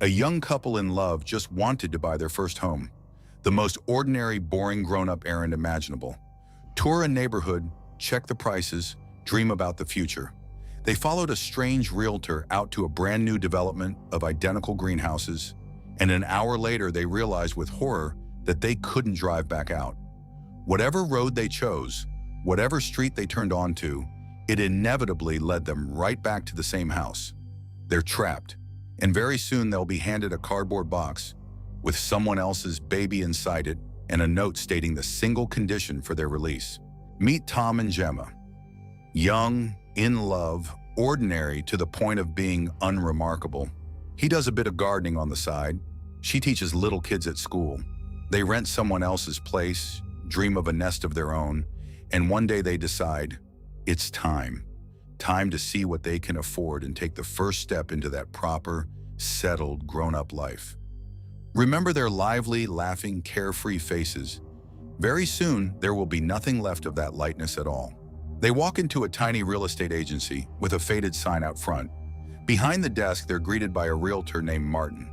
A young couple in love just wanted to buy their first home. The most ordinary, boring grown-up errand imaginable. Tour a neighborhood, check the prices, dream about the future. They followed a strange realtor out to a brand new development of identical greenhouses, and an hour later they realized with horror that they couldn't drive back out. Whatever road they chose, whatever street they turned onto, it inevitably led them right back to the same house. They're trapped, and very soon they'll be handed a cardboard box with someone else's baby inside it and a note stating the single condition for their release. Meet Tom and Gemma. Young, in love, ordinary to the point of being unremarkable. He does a bit of gardening on the side. She teaches little kids at school. They rent someone else's place, dream of a nest of their own, and one day they decide, it's time. Time to see what they can afford and take the first step into that proper, settled, grown-up life. Remember their lively, laughing, carefree faces. Very soon, there will be nothing left of that lightness at all. They walk into a tiny real estate agency with a faded sign out front. Behind the desk, they're greeted by a realtor named Martin.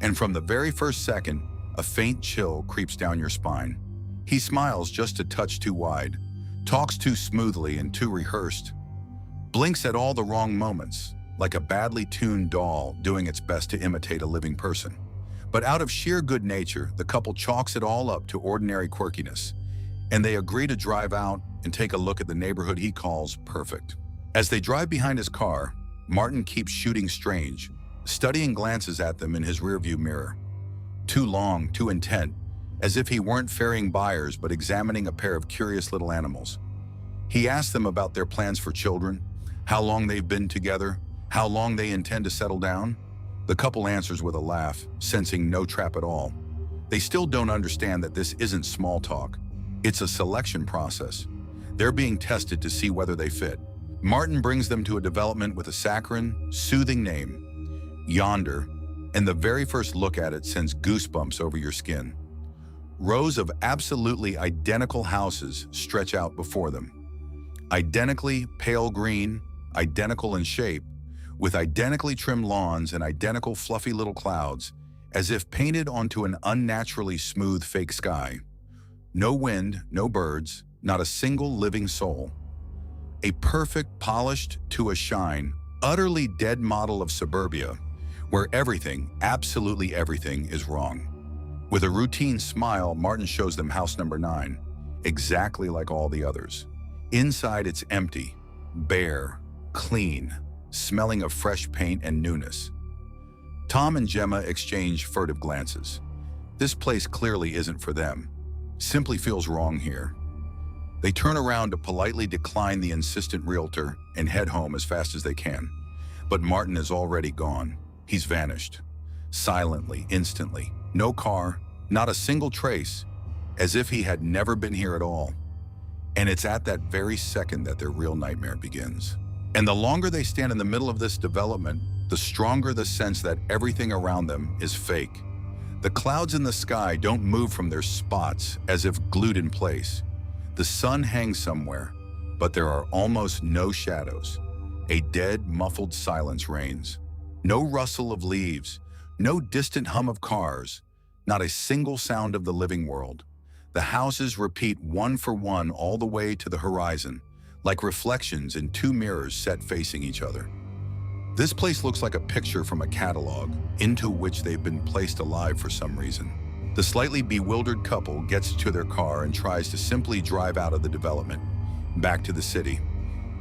And from the very first second, a faint chill creeps down your spine. He smiles just a touch too wide, talks too smoothly and too rehearsed, blinks at all the wrong moments, like a badly tuned doll doing its best to imitate a living person. But out of sheer good nature, the couple chalks it all up to ordinary quirkiness, and they agree to drive out and take a look at the neighborhood he calls perfect. As they drive behind his car, Martin keeps shooting strange, studying glances at them in his rearview mirror. Too long, too intent, as if he weren't ferrying buyers but examining a pair of curious little animals. He asks them about their plans for children, how long they've been together, how long they intend to settle down. The couple answers with a laugh, sensing no trap at all. They still don't understand that this isn't small talk. It's a selection process. They're being tested to see whether they fit. Martin brings them to a development with a saccharine, soothing name, Yonder, and the very first look at it sends goosebumps over your skin. Rows of absolutely identical houses stretch out before them. Identically pale green, identical in shape, with identically trimmed lawns and identical fluffy little clouds, as if painted onto an unnaturally smooth fake sky. No wind, no birds, not a single living soul. A perfect, polished to a shine, utterly dead model of suburbia, where everything, absolutely everything, is wrong. With a routine smile, Martin shows them house number 9, exactly like all the others. Inside, it's empty, bare, clean, smelling of fresh paint and newness. Tom and Gemma exchange furtive glances. This place clearly isn't for them. Simply feels wrong here. They turn around to politely decline the insistent realtor and head home as fast as they can. But Martin is already gone. He's vanished. Silently, instantly. No car, not a single trace, as if he had never been here at all. And it's at that very second that their real nightmare begins. And the longer they stand in the middle of this development, the stronger the sense that everything around them is fake. The clouds in the sky don't move from their spots as if glued in place. The sun hangs somewhere, but there are almost no shadows. A dead, muffled silence reigns. No rustle of leaves, no distant hum of cars, not a single sound of the living world. The houses repeat one for one all the way to the horizon, like reflections in two mirrors set facing each other. This place looks like a picture from a catalog, into which they've been placed alive for some reason. The slightly bewildered couple gets to their car and tries to simply drive out of the development, back to the city.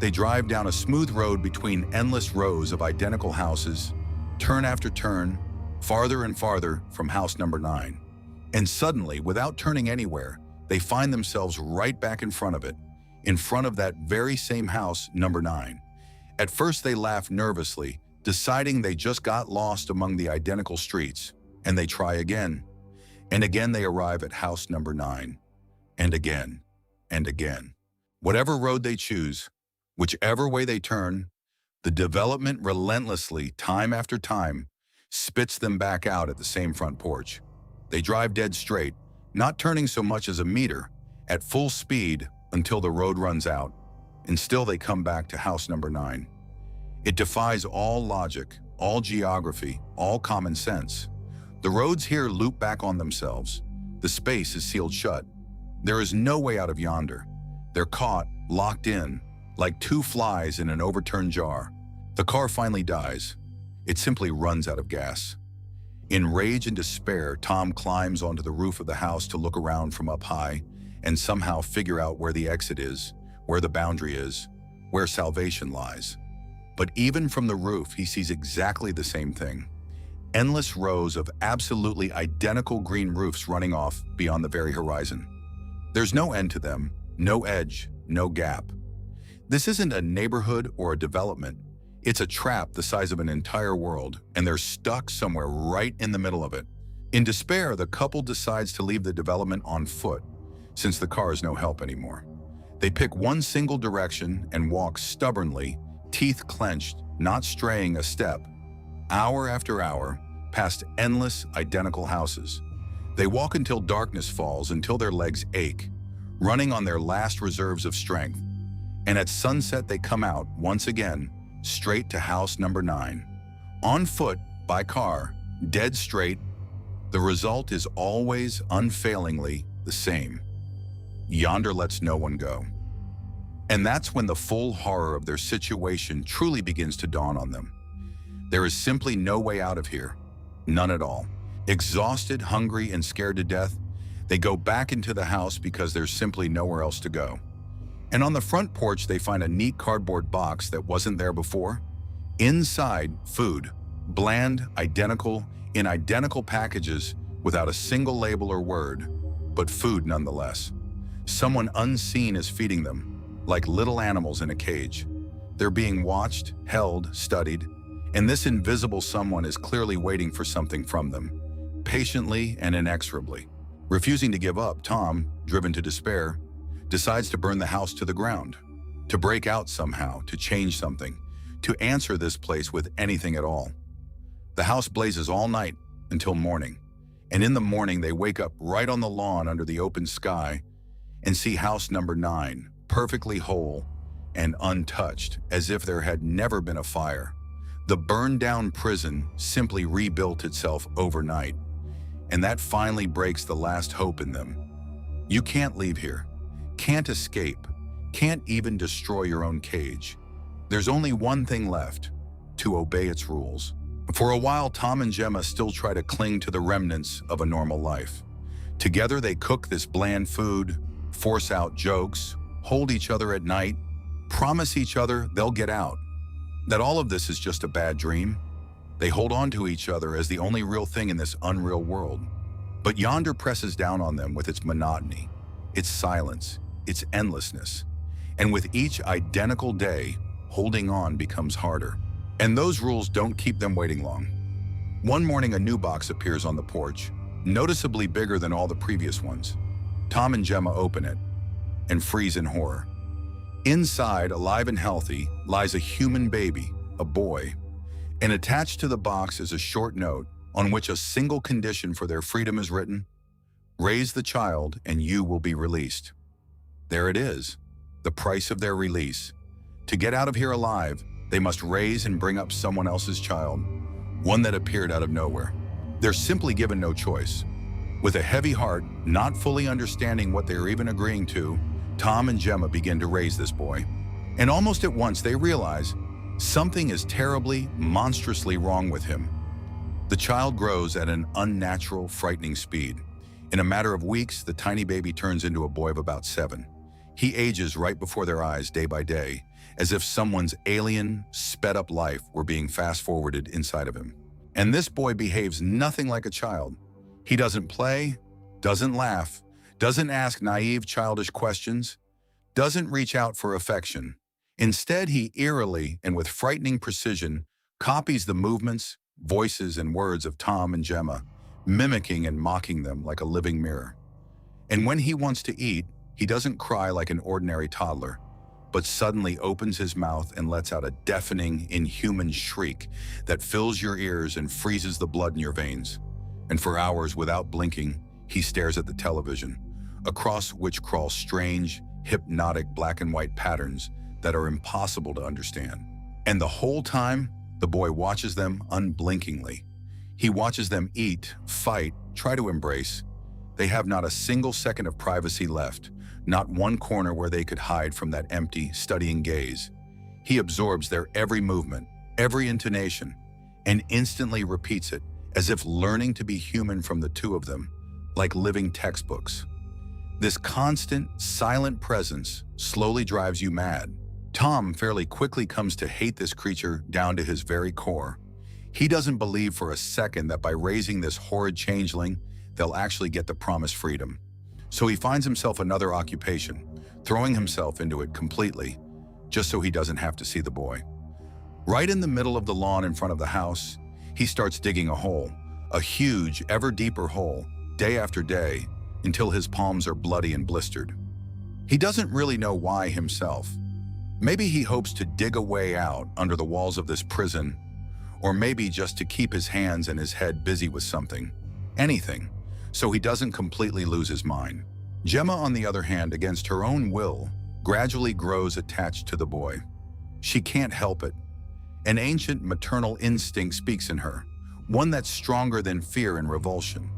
They drive down a smooth road between endless rows of identical houses, turn after turn, farther and farther from house number 9. And suddenly, without turning anywhere, they find themselves right back in front of it, in front of that very same house, number 9. At first they laugh nervously, deciding they just got lost among the identical streets, and they try again. And again they arrive at house number 9. And again, and again. Whatever road they choose, whichever way they turn, the development relentlessly, time after time, spits them back out at the same front porch. They drive dead straight, not turning so much as a meter, at full speed until the road runs out, and still they come back to house number 9. It defies all logic, all geography, all common sense. The roads here loop back on themselves. The space is sealed shut. There is no way out of yonder. They're caught, locked in, like two flies in an overturned jar. The car finally dies. It simply runs out of gas. In rage and despair, Tom climbs onto the roof of the house to look around from up high and somehow figure out where the exit is, where the boundary is, where salvation lies. But even from the roof, he sees exactly the same thing. Endless rows of absolutely identical green roofs running off beyond the very horizon. There's no end to them, no edge, no gap. This isn't a neighborhood or a development. It's a trap the size of an entire world, and they're stuck somewhere right in the middle of it. In despair, the couple decides to leave the development on foot, since the car is no help anymore. They pick one single direction and walk stubbornly, teeth clenched, not straying a step, hour after hour, past endless, identical houses. They walk until darkness falls, until their legs ache, running on their last reserves of strength. And at sunset, they come out, once again, straight to house number 9. On foot, by car, dead straight, the result is always unfailingly the same. Yonder lets no one go. And that's when the full horror of their situation truly begins to dawn on them. There is simply no way out of here. None at all. Exhausted, hungry, and scared to death, they go back into the house because there's simply nowhere else to go. And on the front porch, they find a neat cardboard box that wasn't there before. Inside, food, bland, identical, in identical packages without a single label or word, but food nonetheless. Someone unseen is feeding them, like little animals in a cage. They're being watched, held, studied, and this invisible someone is clearly waiting for something from them, patiently and inexorably. Refusing to give up, Tom, driven to despair, decides to burn the house to the ground, to break out somehow, to change something, to answer this place with anything at all. The house blazes all night until morning, and in the morning they wake up right on the lawn under the open sky and see house number 9, perfectly whole and untouched, as if there had never been a fire. The burned-down prison simply rebuilt itself overnight, and that finally breaks the last hope in them. You can't leave here. Can't escape, can't even destroy your own cage. There's only one thing left, to obey its rules. For a while, Tom and Gemma still try to cling to the remnants of a normal life. Together, they cook this bland food, force out jokes, hold each other at night, promise each other they'll get out, that all of this is just a bad dream. They hold on to each other as the only real thing in this unreal world. But yonder presses down on them with its monotony, its silence, its endlessness. And with each identical day, holding on becomes harder. And those rules don't keep them waiting long. One morning, a new box appears on the porch, noticeably bigger than all the previous ones. Tom and Gemma open it and freeze in horror. Inside, alive and healthy, lies a human baby, a boy. And attached to the box is a short note on which a single condition for their freedom is written: raise the child and you will be released. There it is, the price of their release. To get out of here alive, they must raise and bring up someone else's child, one that appeared out of nowhere. They're simply given no choice. With a heavy heart, not fully understanding what they're even agreeing to, Tom and Gemma begin to raise this boy. And almost at once they realize something is terribly, monstrously wrong with him. The child grows at an unnatural, frightening speed. In a matter of weeks, the tiny baby turns into a boy of about 7. He ages right before their eyes day by day, as if someone's alien, sped-up life were being fast-forwarded inside of him. And this boy behaves nothing like a child. He doesn't play, doesn't laugh, doesn't ask naive, childish questions, doesn't reach out for affection. Instead, he eerily and with frightening precision copies the movements, voices, and words of Tom and Gemma, mimicking and mocking them like a living mirror. And when he wants to eat, he doesn't cry like an ordinary toddler, but suddenly opens his mouth and lets out a deafening, inhuman shriek that fills your ears and freezes the blood in your veins. And for hours, without blinking, he stares at the television, across which crawl strange, hypnotic black and white patterns that are impossible to understand. And the whole time, The boy watches them unblinkingly. He watches them eat, fight, try to embrace. They have not a single second of privacy left, not one corner where they could hide from that empty, studying gaze. He absorbs their every movement, every intonation, and instantly repeats it, as if learning to be human from the two of them, like living textbooks. This constant, silent presence slowly drives you mad. Tom fairly quickly comes to hate this creature down to his very core. He doesn't believe for a second that by raising this horrid changeling, they'll actually get the promised freedom. So he finds himself another occupation, throwing himself into it completely, just so he doesn't have to see the boy. Right in the middle of the lawn in front of the house, he starts digging a hole, a huge, ever deeper hole, day after day, until his palms are bloody and blistered. He doesn't really know why himself. Maybe he hopes to dig a way out under the walls of this prison, or maybe just to keep his hands and his head busy with something, anything, so he doesn't completely lose his mind. Gemma, on the other hand, against her own will, gradually grows attached to the boy. She can't help it. An ancient maternal instinct speaks in her, one that's stronger than fear and revulsion.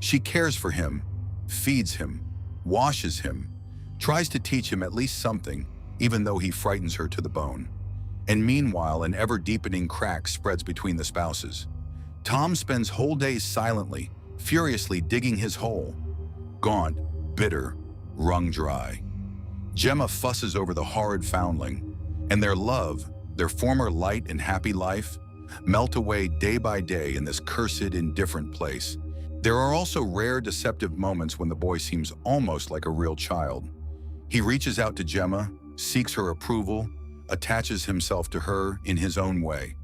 She cares for him, feeds him, washes him, tries to teach him at least something, even though he frightens her to the bone. And meanwhile, an ever-deepening crack spreads between the spouses. Tom spends whole days silently, furiously digging his hole. Gaunt, bitter, wrung dry. Gemma fusses over the horrid foundling, and their love, their former light and happy life, melt away day by day in this cursed, indifferent place. There are also rare, deceptive moments when the boy seems almost like a real child. He reaches out to Gemma, seeks her approval, attaches himself to her in his own way.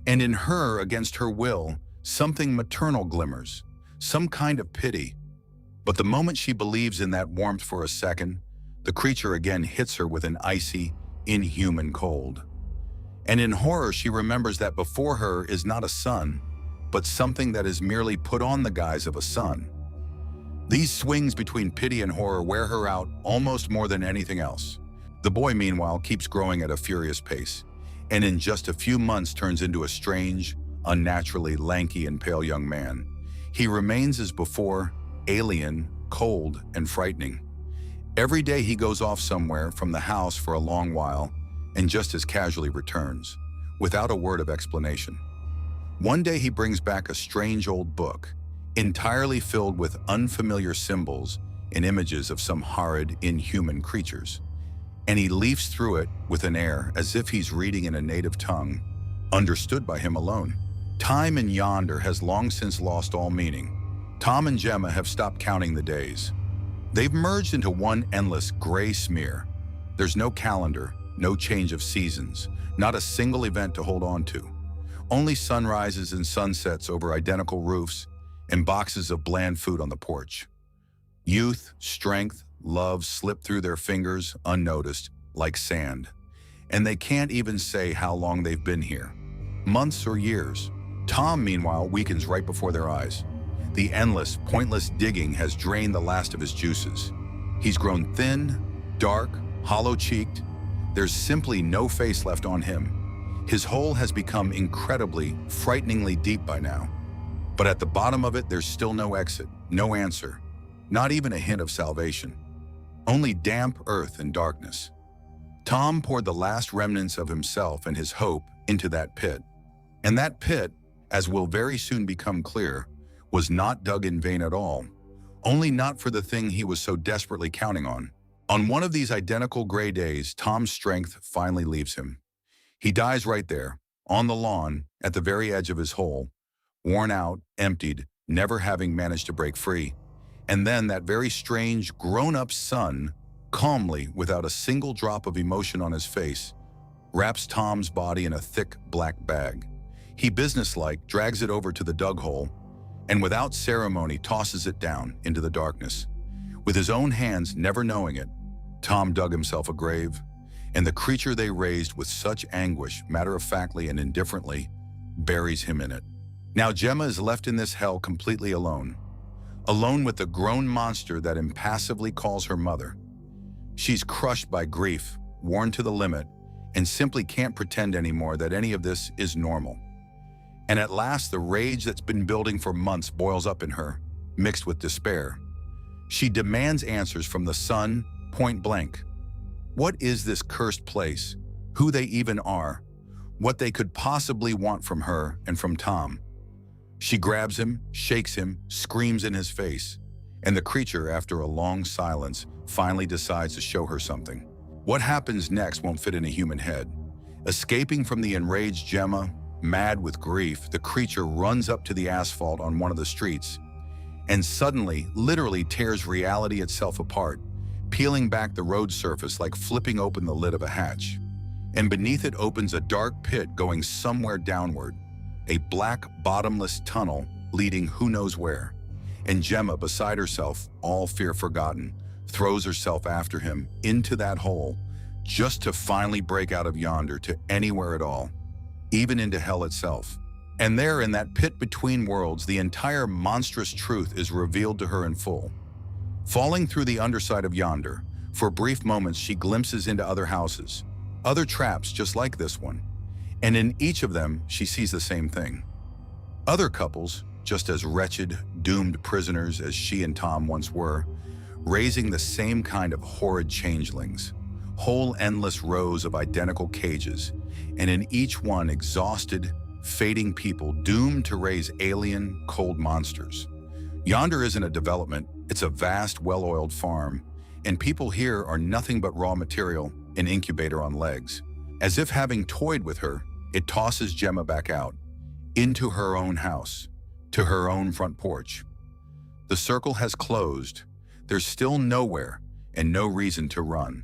And in her, against her will, something maternal glimmers, some kind of pity. But the moment she believes in that warmth for a second, the creature again hits her with an icy, inhuman cold. And in horror, she remembers that before her is not a son, but something that is merely put on the guise of a son. These swings between pity and horror wear her out almost more than anything else. The boy, meanwhile, keeps growing at a furious pace, and in just a few months turns into a strange, unnaturally lanky and pale young man. He remains as before, alien, cold, and frightening. Every day he goes off somewhere from the house for a long while, and just as casually returns, without a word of explanation. One day he brings back a strange old book, entirely filled with unfamiliar symbols and images of some horrid, inhuman creatures. And he leafs through it with an air as if he's reading in a native tongue, understood by him alone. Time and yonder has long since lost all meaning. Tom and Gemma have stopped counting the days. They've merged into one endless gray smear. There's no calendar, no change of seasons, not a single event to hold on to. Only sunrises and sunsets over identical roofs and boxes of bland food on the porch. Youth, strength, love slip through their fingers unnoticed, like sand. And they can't even say how long they've been here. Months or years. Tom, meanwhile, weakens right before their eyes. The endless, pointless digging has drained the last of his juices. He's grown thin, dark, hollow-cheeked. There's simply no face left on him. His hole has become incredibly, frighteningly deep by now. But at the bottom of it, there's still no exit, no answer, not even a hint of salvation. Only damp earth and darkness. Tom poured the last remnants of himself and his hope into that pit. And that pit, as will very soon become clear, was not dug in vain at all, only not for the thing he was so desperately counting on. On one of these identical gray days, Tom's strength finally leaves him. He dies right there, on the lawn, at the very edge of his hole, worn out, emptied, never having managed to break free. And then that very strange, grown-up son, calmly, without a single drop of emotion on his face, wraps Tom's body in a thick black bag. He, businesslike, drags it over to the dug hole, and without ceremony tosses it down into the darkness. With his own hands, never knowing it, Tom dug himself a grave, and the creature they raised with such anguish, matter-of-factly and indifferently, buries him in it. Now Gemma is left in this hell completely alone. Alone with the grown monster that impassively calls her mother. She's crushed by grief, worn to the limit, and simply can't pretend anymore that any of this is normal. And at last, the rage that's been building for months boils up in her, mixed with despair. She demands answers from the son, point blank. What is this cursed place? Who they even are? What they could possibly want from her and from Tom? She grabs him, shakes him, screams in his face, and the creature, after a long silence, finally decides to show her something. What happens next won't fit in a human head. Escaping from the enraged Gemma, mad with grief, the creature runs up to the asphalt on one of the streets and suddenly, literally tears reality itself apart, peeling back the road surface like flipping open the lid of a hatch. And beneath it opens a dark pit going somewhere downward, a black, bottomless tunnel leading who knows where. And Gemma, beside herself, all fear forgotten, throws herself after him into that hole, just to finally break out of yonder to anywhere at all, even into hell itself. And there, in that pit between worlds, the entire monstrous truth is revealed to her in full. Falling through the underside of yonder, for brief moments she glimpses into other houses, other traps just like this one, and in each of them she sees the same thing. Other couples, just as wretched, doomed prisoners as she and Tom once were, raising the same kind of horrid changelings, whole endless rows of identical cages, and in each one exhausted, fading people doomed to raise alien, cold monsters. Yonder isn't a development, it's a vast, well-oiled farm, and people here are nothing but raw material, an incubator on legs. As if having toyed with her, it tosses Gemma back out, into her own house, to her own front porch. The circle has closed. There's still nowhere and no reason to run.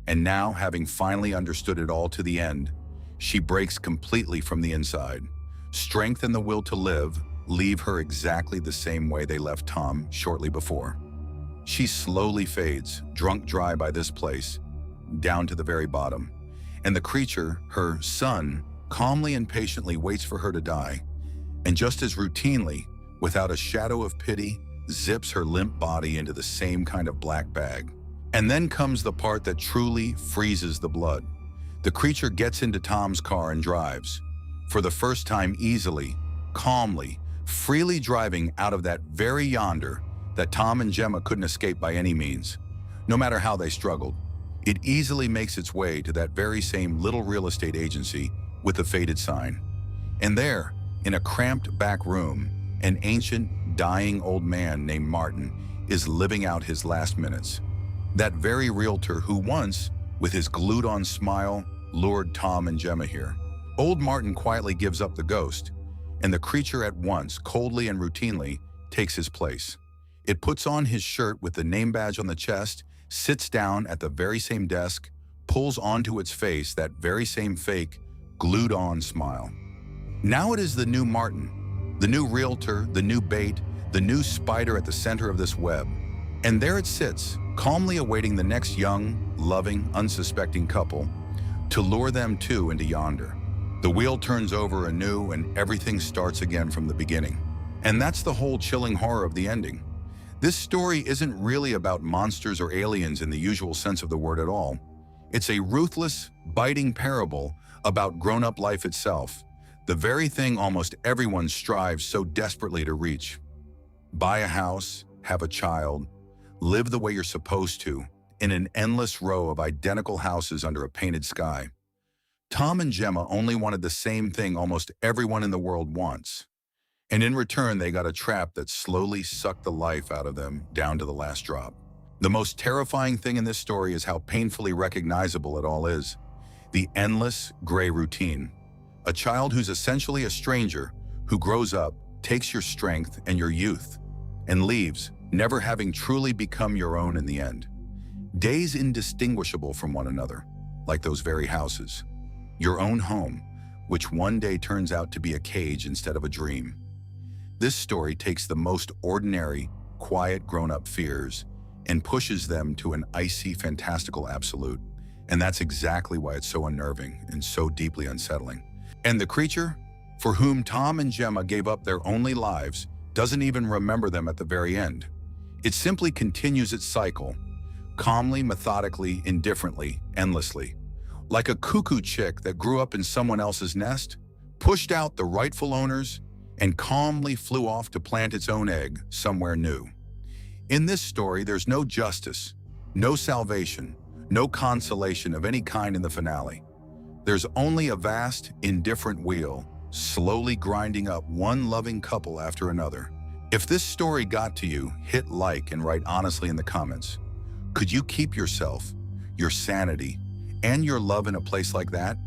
And now, having finally understood it all to the end, she breaks completely from the inside. Strength and the will to live leave her exactly the same way they left Tom shortly before. She slowly fades, drunk dry by this place, down to the very bottom. And the creature, her son, calmly and patiently waits for her to die, and just as routinely, without a shadow of pity, zips her limp body into the same kind of black bag. And then comes the part that truly freezes the blood. The creature gets into Tom's car and drives, for the first time easily, calmly, freely driving out of that very yonder that Tom and Gemma couldn't escape by any means, no matter how they struggled. It easily makes its way to that very same little real estate agency with the faded sign. And there, in a cramped back room, an ancient, dying old man named Martin is living out his last minutes. That very realtor who once, with his glued-on smile, lured Tom and Gemma here. Old Martin quietly gives up the ghost, and the creature at once, coldly and routinely, takes his place. It puts on his shirt with the name badge on the chest, sits down at the very same desk, pulls onto its face that very same fake, glued-on smile. Now it is the new Martin, the new realtor, the new bait, the new spider at the center of this web. And there it sits, calmly awaiting the next young, loving, unsuspecting couple to lure them too into yonder. The wheel turns over anew and everything starts again from the beginning. And that's the whole chilling horror of the ending. This story isn't really about monsters or aliens in the usual sense of the word at all. It's a ruthless, biting parable about grown-up life itself, the very thing almost everyone strives so desperately to reach. Buy a house, have a child, live the way you're supposed to, in an endless row of identical houses under a painted sky. Tom and Gemma only wanted the same thing almost everyone in the world wants. And in return, they got a trap that slowly sucked the life out of them down to the last drop. The most terrifying thing in this story is how painfully recognizable it all is. The endless, gray routine. A child who's essentially a stranger, who grows up, takes your strength and your youth, and leaves, never having truly become your own in the end. Days indistinguishable from one another, like those very houses. Your own home, which one day turns out to be a cage instead of a dream. This story takes the most ordinary, quiet grown-up fears and pushes them to an icy, fantastical absolute. And that's exactly why it's so unnerving and so deeply unsettling. And the creature, for whom Tom and Gemma gave up their only lives, doesn't even remember them at the very end. It simply continues its cycle, calmly, methodically, indifferently, endlessly, Like a cuckoo chick that grew up in someone else's nest, pushed out the rightful owners, and calmly flew off to plant its own egg somewhere new. In this story, there's no justice, no salvation, no consolation of any kind in the finale. There's only a vast, indifferent wheel, slowly grinding up one loving couple after another. If this story got to you, hit like and write honestly in the comments. Could you keep yourself, your sanity, and your love in a place like that?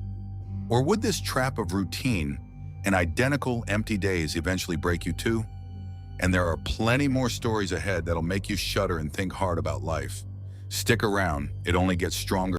Or would this trap of routine and identical empty days eventually break you too? And there are plenty more stories ahead that'll make you shudder and think hard about life. Stick around, it only gets stronger.